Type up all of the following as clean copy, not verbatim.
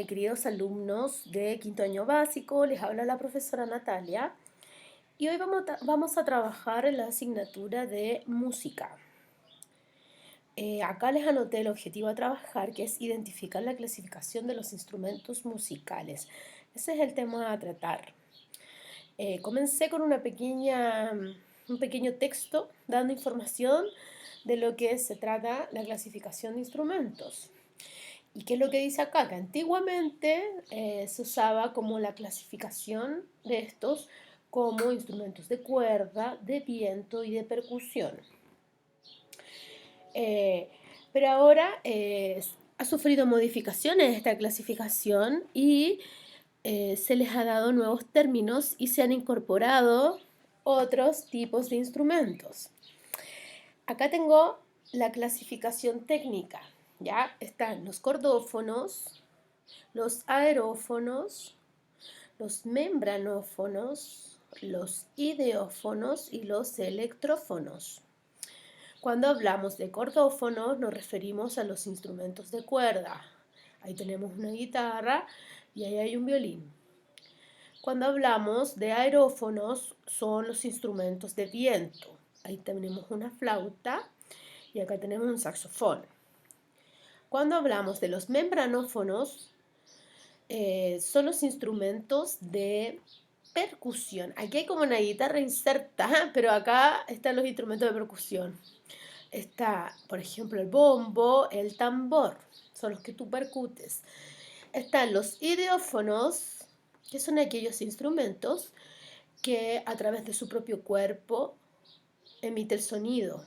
Queridos alumnos de quinto año básico, les habla la profesora Natalia y hoy vamos a trabajar en la asignatura de música. Acá les anoté el objetivo a trabajar, que es identificar la clasificación de los instrumentos musicales. Ese es el tema a tratar. Comencé con un pequeño texto dando información de lo que se trata la clasificación de instrumentos. ¿Y qué es lo que dice acá? Que antiguamente se usaba como la clasificación de estos como instrumentos de cuerda, de viento y de percusión. Eh, pero ahora ha sufrido modificaciones esta clasificación y se les ha dado nuevos términos y se han incorporado otros tipos de instrumentos. Acá tengo la clasificación técnica. Ya están los cordófonos, los aerófonos, los membranófonos, los ideófonos y los electrófonos. Cuando hablamos de cordófonos nos referimos a los instrumentos de cuerda. Ahí tenemos una guitarra y ahí hay un violín. Cuando hablamos de aerófonos son los instrumentos de viento. Ahí tenemos una flauta y acá tenemos un saxofón. Cuando hablamos de los membranófonos son los instrumentos de percusión. Aquí hay como una guitarra inserta, pero acá están los instrumentos de percusión. Está, por ejemplo, el bombo, el tambor, son los que tú percutes. Están los ideófonos, que son aquellos instrumentos que a través de su propio cuerpo emite el sonido.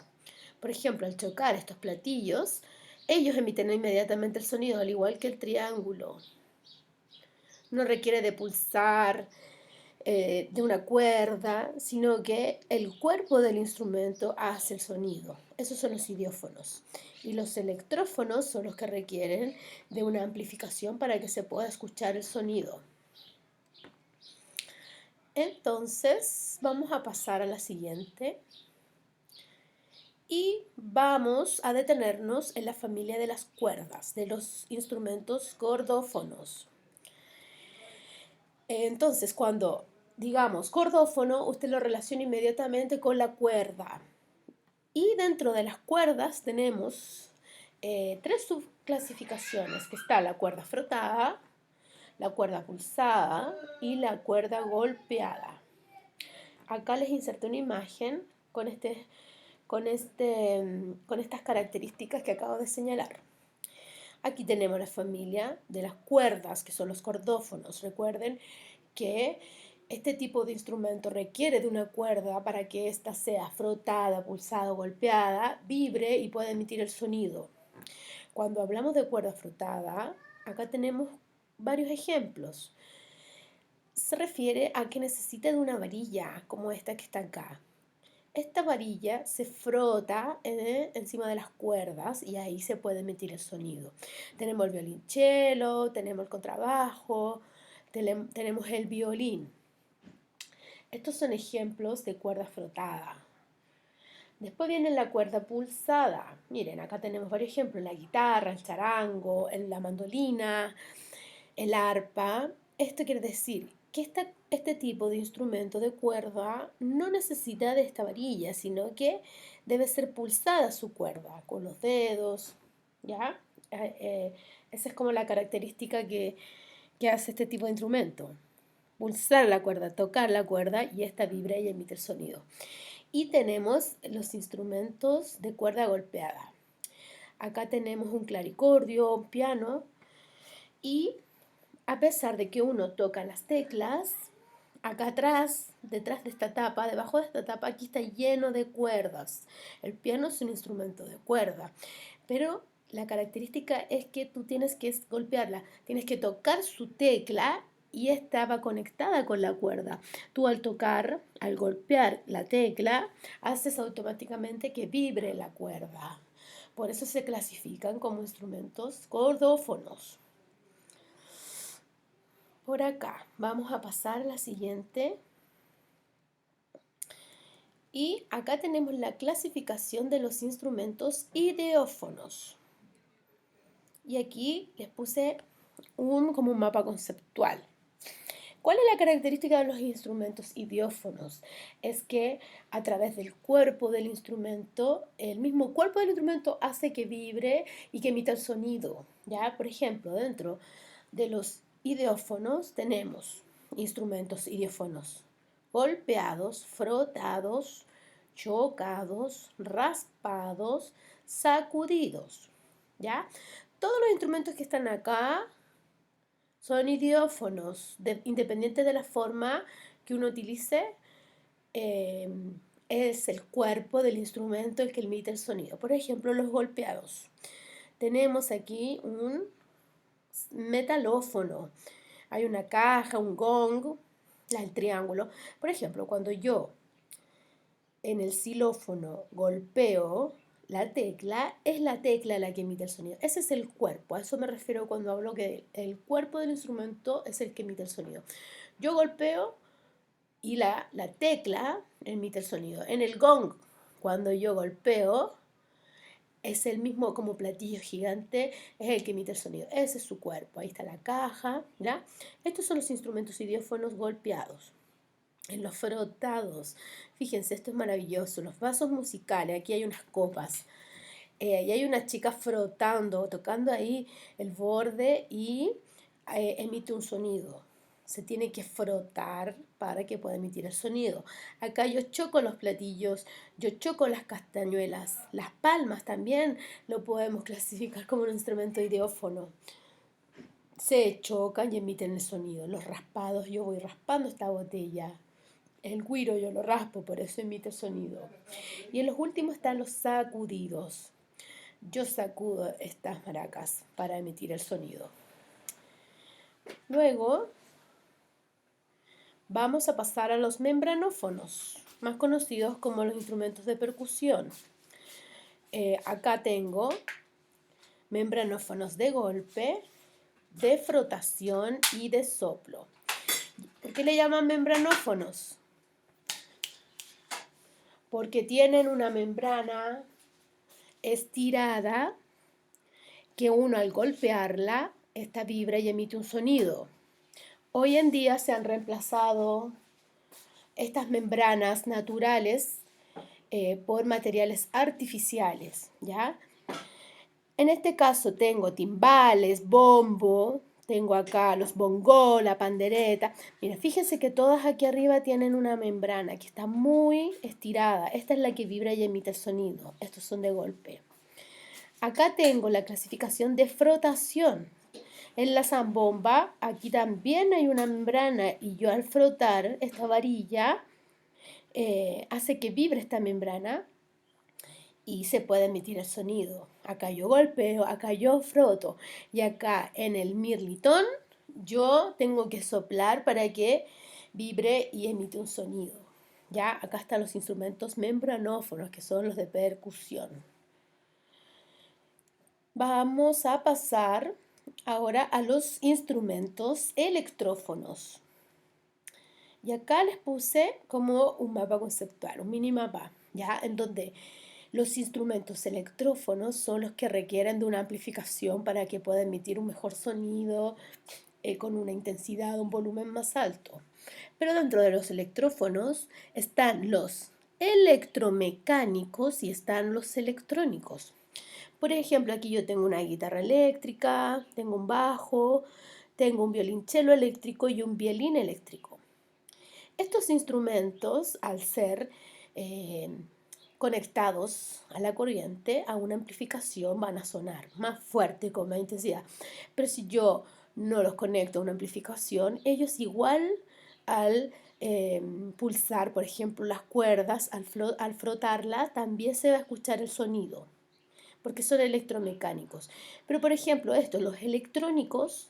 Por ejemplo, al chocar estos platillos, ellos emiten inmediatamente el sonido, al igual que el triángulo. No requiere de pulsar de una cuerda, sino que el cuerpo del instrumento hace el sonido. Esos son los idiófonos. Y los electrófonos son los que requieren de una amplificación para que se pueda escuchar el sonido. Entonces, vamos a pasar a la siguiente. Y vamos a detenernos en la familia de las cuerdas, de los instrumentos cordófonos. Entonces, cuando digamos cordófono, usted lo relaciona inmediatamente con la cuerda. Y dentro de las cuerdas tenemos tres subclasificaciones, que está la cuerda frotada, la cuerda pulsada y la cuerda golpeada. Acá les inserté una imagen con estas características que acabo de señalar. Aquí tenemos la familia de las cuerdas, que son los cordófonos. Recuerden que este tipo de instrumento requiere de una cuerda para que ésta sea frotada, pulsada o golpeada, vibre y pueda emitir el sonido. Cuando hablamos de cuerda frotada, acá tenemos varios ejemplos. Se refiere a que necesita de una varilla, como esta que está acá. Esta varilla se frota encima de las cuerdas y ahí se puede emitir el sonido. Tenemos el violonchelo, tenemos el contrabajo, tenemos el violín. Estos son ejemplos de cuerda frotada. Después viene la cuerda pulsada. Miren, acá tenemos varios ejemplos: la guitarra, el charango, la mandolina, el arpa. Esto quiere decir que este tipo de instrumento de cuerda no necesita de esta varilla, sino que debe ser pulsada su cuerda con los dedos, ¿ya? Esa es como la característica que hace este tipo de instrumento. Pulsar la cuerda, tocar la cuerda y esta vibra y emite el sonido. Y tenemos los instrumentos de cuerda golpeada. Acá tenemos un claricordio, un piano y a pesar de que uno toca las teclas, acá atrás, detrás de esta tapa, debajo de esta tapa, aquí está lleno de cuerdas. El piano es un instrumento de cuerda, pero la característica es que tú tienes que golpearla, tienes que tocar su tecla y esta va conectada con la cuerda. Tú al tocar, al golpear la tecla, haces automáticamente que vibre la cuerda. Por eso se clasifican como instrumentos cordófonos. Por acá vamos a pasar a la siguiente. Y acá tenemos la clasificación de los instrumentos ideófonos. Y aquí les puse como un mapa conceptual. ¿Cuál es la característica de los instrumentos idiófonos? Es que a través del cuerpo del instrumento, el mismo cuerpo del instrumento hace que vibre y que emita el sonido. ¿Ya? Por ejemplo, dentro de los idiófonos tenemos instrumentos idiófonos golpeados, frotados, chocados, raspados, sacudidos. ¿Ya? Todos los instrumentos que están acá son idiófonos, independiente de la forma que uno utilice, eh, es el cuerpo del instrumento el que emite el sonido. Por ejemplo, los golpeados. Tenemos aquí un metalófono. Hay una caja, un gong, el triángulo. Por ejemplo, cuando yo en el xilófono golpeo la tecla, es la tecla la que emite el sonido. Ese es el cuerpo. A eso me refiero cuando hablo que el cuerpo del instrumento es el que emite el sonido. Yo golpeo y la tecla emite el sonido. En el gong, cuando yo golpeo, es el mismo como platillo gigante, es el que emite el sonido. Ese es su cuerpo. Ahí está la caja, ¿ya? Estos son los instrumentos idiófonos golpeados. En los frotados, fíjense, esto es maravilloso. Los vasos musicales, aquí hay unas copas. Y hay una chica frotando, tocando ahí el borde y emite un sonido. Se tiene que frotar para que pueda emitir el sonido. Acá yo choco los platillos, yo choco las castañuelas, las palmas también lo podemos clasificar como un instrumento idiófono. Se chocan y emiten el sonido. Los raspados, yo voy raspando esta botella. El güiro yo lo raspo, por eso emite sonido. Y en los últimos están los sacudidos. Yo sacudo estas maracas para emitir el sonido. Luego vamos a pasar a los membranófonos, más conocidos como los instrumentos de percusión. Acá tengo membranófonos de golpe, de frotación y de soplo. ¿Por qué le llaman membranófonos? Porque tienen una membrana estirada que uno al golpearla, esta vibra y emite un sonido. Hoy en día se han reemplazado estas membranas naturales por materiales artificiales, ¿ya? En este caso tengo timbales, bombo, tengo acá los bongos, la pandereta. Mira, fíjense que todas aquí arriba tienen una membrana que está muy estirada. Esta es la que vibra y emite el sonido. Estos son de golpe. Acá tengo la clasificación de frotación. En la zambomba, aquí también hay una membrana y yo al frotar esta varilla hace que vibre esta membrana y se puede emitir el sonido. Acá yo golpeo, acá yo froto y acá en el mirlitón yo tengo que soplar para que vibre y emite un sonido. Ya, acá están los instrumentos membranófonos que son los de percusión. Vamos a pasar ahora a los instrumentos electrófonos. Y acá les puse como un mapa conceptual, un mini mapa, ¿ya? En donde los instrumentos electrófonos son los que requieren de una amplificación para que pueda emitir un mejor sonido con una intensidad, un volumen más alto. Pero dentro de los electrófonos están los electromecánicos y están los electrónicos. Por ejemplo, aquí yo tengo una guitarra eléctrica, tengo un bajo, tengo un violonchelo eléctrico y un violín eléctrico. Estos instrumentos, al ser conectados a la corriente, a una amplificación, van a sonar más fuerte, con más intensidad. Pero si yo no los conecto a una amplificación, ellos igual al pulsar, por ejemplo, las cuerdas, al frotarlas, también se va a escuchar el sonido, porque son electromecánicos. Pero, por ejemplo, los electrónicos,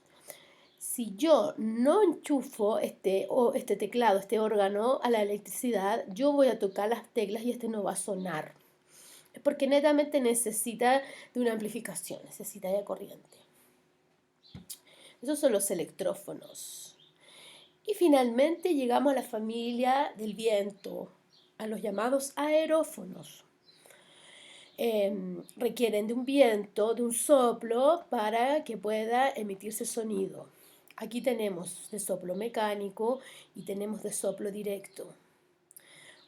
si yo no enchufo este teclado, este órgano a la electricidad, yo voy a tocar las teclas y este no va a sonar. Es porque netamente necesita de una amplificación, necesita de corriente. Esos son los electrófonos. Y finalmente llegamos a la familia del viento, a los llamados aerófonos. requieren de un viento, de un soplo, para que pueda emitirse sonido. Aquí tenemos de soplo mecánico y tenemos de soplo directo.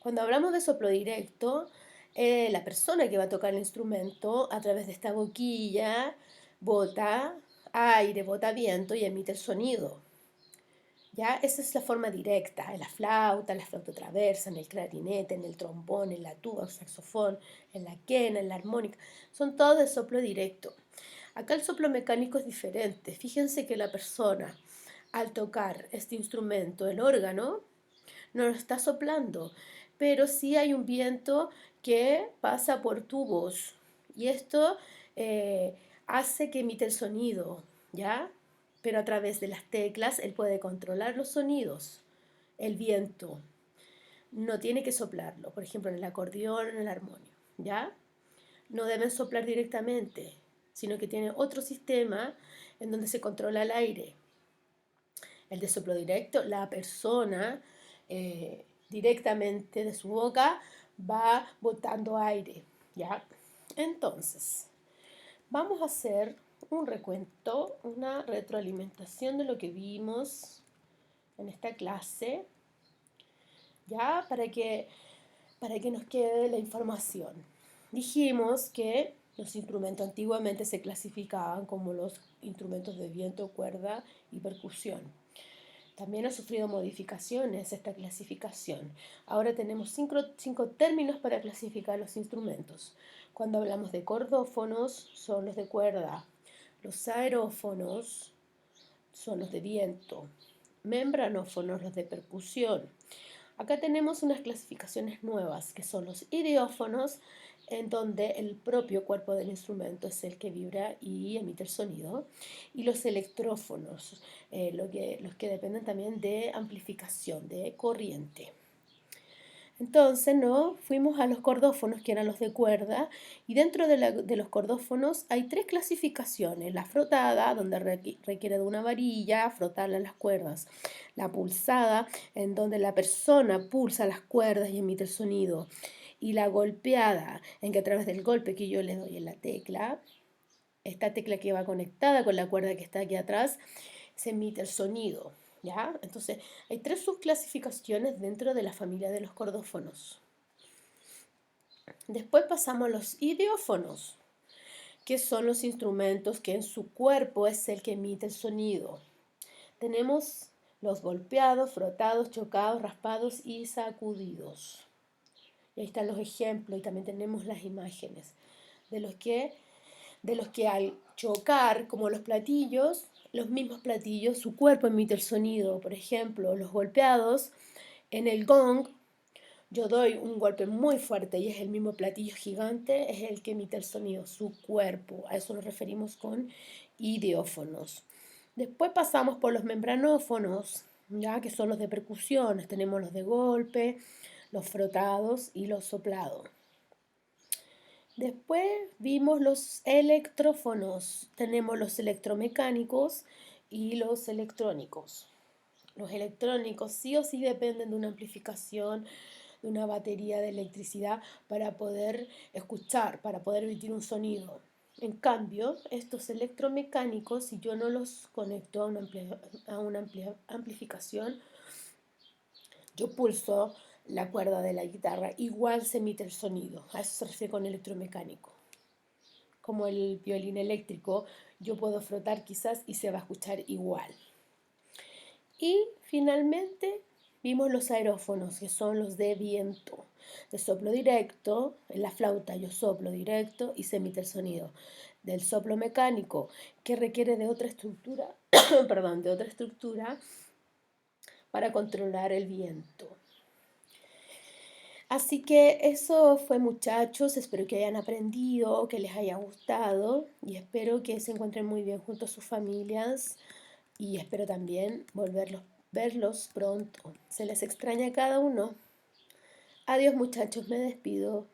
Cuando hablamos de soplo directo, la persona que va a tocar el instrumento a través de esta boquilla bota aire, bota viento y emite el sonido. ¿Ya? Esa es la forma directa, en la flauta traversa, en el clarinete, en el trombón, en la tuba, el saxofón, en la quena, en la armónica, son todos de soplo directo. Acá el soplo mecánico es diferente. Fíjense que la persona, al tocar este instrumento, el órgano, no lo está soplando, pero sí hay un viento que pasa por tu voz y esto eh, hace que emite el sonido, ¿ya? Pero a través de las teclas él puede controlar los sonidos, el viento. No tiene que soplarlo, por ejemplo, en el acordeón, en el armonio, ¿ya? No deben soplar directamente, sino que tiene otro sistema en donde se controla el aire. El de soplo directo, la persona directamente de su boca va botando aire, ¿ya? Entonces, vamos a hacer un recuento, una retroalimentación de lo que vimos en esta clase, ¿ya? Para que nos quede la información. Dijimos que los instrumentos antiguamente se clasificaban como los instrumentos de viento, cuerda y percusión. También ha sufrido modificaciones esta clasificación. Ahora tenemos cinco términos para clasificar los instrumentos. Cuando hablamos de cordófonos, son los de cuerda. Los aerófonos son los de viento. Membranófonos, los de percusión. Acá tenemos unas clasificaciones nuevas, que son los idiófonos, en donde el propio cuerpo del instrumento es el que vibra y emite el sonido, y los electrófonos, los que dependen también de amplificación, de corriente. Entonces, ¿no? Fuimos a los cordófonos, que eran los de cuerda, y dentro de los cordófonos hay tres clasificaciones. La frotada, donde requiere de una varilla, frotarla a las cuerdas. La pulsada, en donde la persona pulsa las cuerdas y emite el sonido. Y la golpeada, en que a través del golpe que yo le doy en la tecla, esta tecla que va conectada con la cuerda que está aquí atrás, se emite el sonido. ¿Ya? Entonces, hay tres subclasificaciones dentro de la familia de los cordófonos. Después pasamos a los idiófonos, que son los instrumentos que en su cuerpo es el que emite el sonido. Tenemos los golpeados, frotados, chocados, raspados y sacudidos. Y ahí están los ejemplos y también tenemos las imágenes de los que al chocar, como los platillos, los mismos platillos, su cuerpo emite el sonido. Por ejemplo, los golpeados en el gong, yo doy un golpe muy fuerte y es el mismo platillo gigante, es el que emite el sonido, su cuerpo. A eso nos referimos con idiófonos. Después pasamos por los membranófonos, ya que son los de percusiones. Tenemos los de golpe, los frotados y los soplados. Después vimos los electrófonos. Tenemos los electromecánicos y los electrónicos. Los electrónicos sí o sí dependen de una amplificación, de una batería de electricidad para poder escuchar, para poder emitir un sonido. En cambio, estos electromecánicos, si yo no los conecto a una amplificación, yo pulso la cuerda de la guitarra, igual se emite el sonido. A eso se refiere con electromecánico. Como el violín eléctrico, yo puedo frotar quizás y se va a escuchar igual. Y finalmente vimos los aerófonos, que son los de viento, de soplo directo. En la flauta yo soplo directo y se emite el sonido. Del soplo mecánico, que requiere de otra estructura, perdón, de otra estructura para controlar el viento. Así que eso fue, muchachos, espero que hayan aprendido, que les haya gustado y espero que se encuentren muy bien junto a sus familias y espero también verlos pronto. Se les extraña a cada uno. Adiós, muchachos, me despido.